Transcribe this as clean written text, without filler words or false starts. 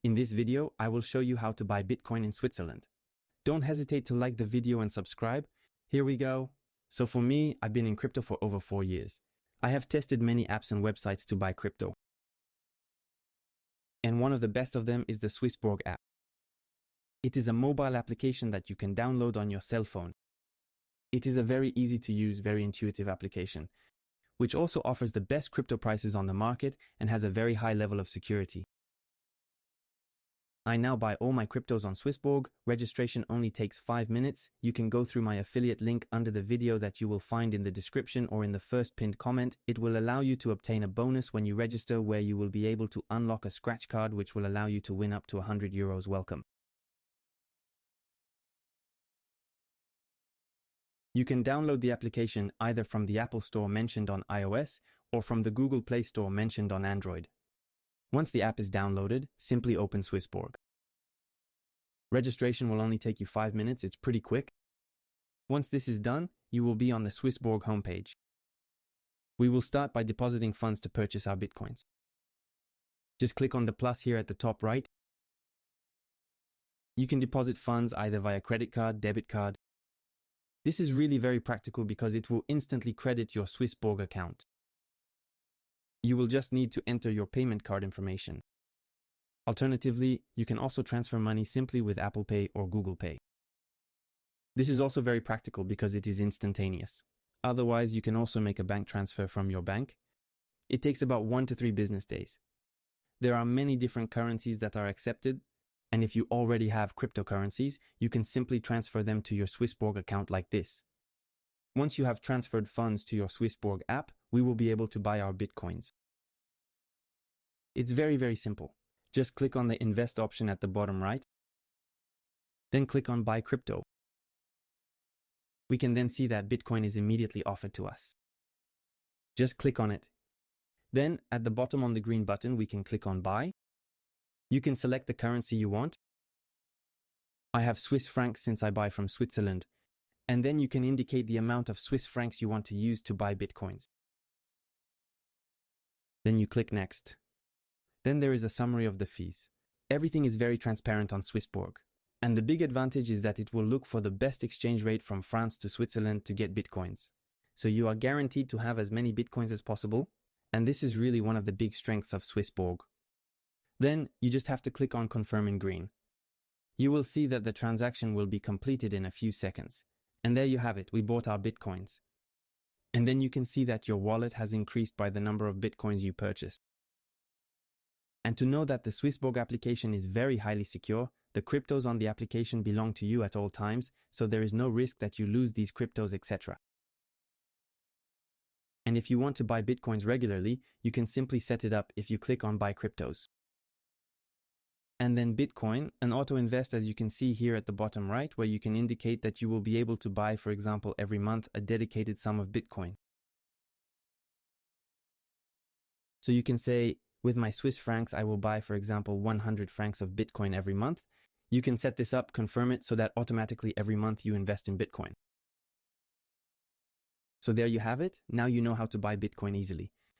In this video, I will show you how to buy Bitcoin in Switzerland. Don't hesitate to like the video and subscribe. Here we go. So for me, I've been in crypto for over 4 years. I have tested many apps and websites to buy crypto. And one of the best of them is the Swissborg app. It is a mobile application that you can download on your cell phone. It is a very easy to use, very intuitive application, which also offers the best crypto prices on the market and has a very high level of security. I now buy all my cryptos on Swissborg. Registration only takes 5 minutes. You can go through my affiliate link under the video that you will find in the description or in the first pinned comment. It will allow you to obtain a bonus when you register, where you will be able to unlock a scratch card which will allow you to win up to €100 welcome. You can download the application either from the Apple Store mentioned on iOS or from the Google Play Store mentioned on Android. Once the app is downloaded, simply open Swissborg. Registration will only take you 5 minutes, it's pretty quick. Once this is done, you will be on the Swissborg homepage. We will start by depositing funds to purchase our Bitcoins. Just click on the plus here at the top right. You can deposit funds either via credit card, debit card. This is really very practical because it will instantly credit your Swissborg account. You will just need to enter your payment card information. Alternatively, you can also transfer money simply with Apple Pay or Google Pay. This is also very practical because it is instantaneous. Otherwise, you can also make a bank transfer from your bank. It takes about 1 to 3 business days. There are many different currencies that are accepted, and if you already have cryptocurrencies, you can simply transfer them to your Swissborg account like this. Once you have transferred funds to your Swissborg app, we will be able to buy our Bitcoins. It's very, very simple. Just click on the Invest option at the bottom right. Then click on Buy Crypto. We can then see that Bitcoin is immediately offered to us. Just click on it. Then, at the bottom on the green button, we can click on Buy. You can select the currency you want. I have Swiss francs since I buy from Switzerland. And then you can indicate the amount of Swiss francs you want to use to buy Bitcoins. Then you click Next. Then there is a summary of the fees. Everything is very transparent on Swissborg. And the big advantage is that it will look for the best exchange rate from France to Switzerland to get Bitcoins. So you are guaranteed to have as many Bitcoins as possible. And this is really one of the big strengths of Swissborg. Then you just have to click on Confirm in green. You will see that the transaction will be completed in a few seconds. And there you have it, we bought our Bitcoins. And then you can see that your wallet has increased by the number of Bitcoins you purchased. And to know that the Swissborg application is very highly secure, the cryptos on the application belong to you at all times, so there is no risk that you lose these cryptos, etc. And if you want to buy Bitcoins regularly, you can simply set it up if you click on Buy Cryptos. And then Bitcoin, an auto invest, as you can see here at the bottom right, where you can indicate that you will be able to buy, for example, every month a dedicated sum of Bitcoin. So you can say, with my Swiss francs, I will buy, for example, 100 francs of Bitcoin every month. You can set this up, confirm it, so that automatically every month you invest in Bitcoin. So there you have it. Now you know how to buy Bitcoin easily.